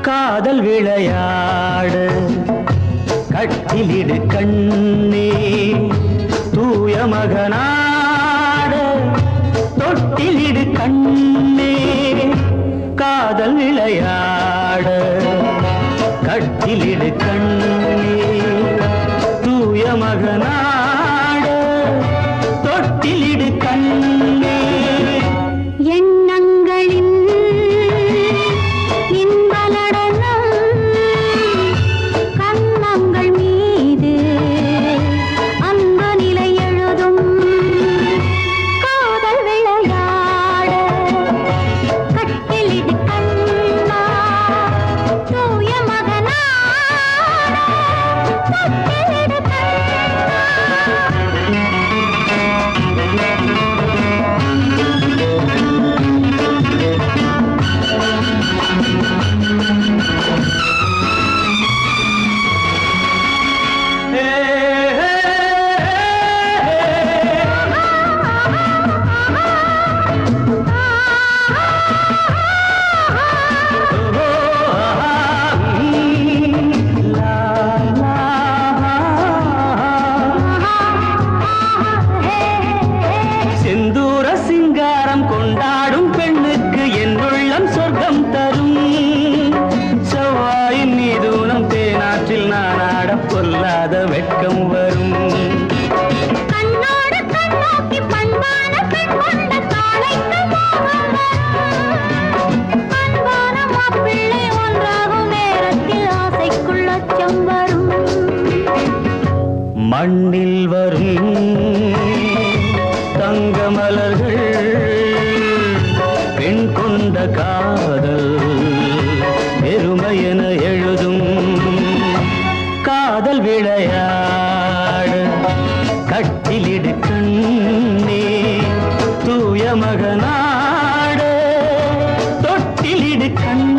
காதல் விளையாடு கட்டிலிடு கண்ணே தூய மகனாடு தொட்டிலிடு கண்ணே காதல் விளையாடு கட்டிலிடு கண்ணே தூய மகனாடு தொட்டிலிடு கண்ணே எண்ணங்களின் கொண்டாடும் பெண்ணுக்கு என் உள்ளம் சொர்க்கம் தரும் செவ்வாயின் மீதுனம் தேனாற்றில் நானாட பொல்லாத வெட்கம் வரும் கண்ணோடு கண்ணோக்கி பண்பான பெண் கொண்ட காளைக்கு மோகம் வரும் அன்பான மாப்பிள்ளை ஒன்றாகும் நேரத்தில் ஆசைக்குள் அச்சம் வரும் மண்ணில் வரும் தங்க மலர்கள் பெண் கொண்ட காதல் பெருமையென எழுதும் காதல் விளையாடு கட்டிலிடு கண்ணே தூய மகனாடு தொட்டிலிடு கண்ணே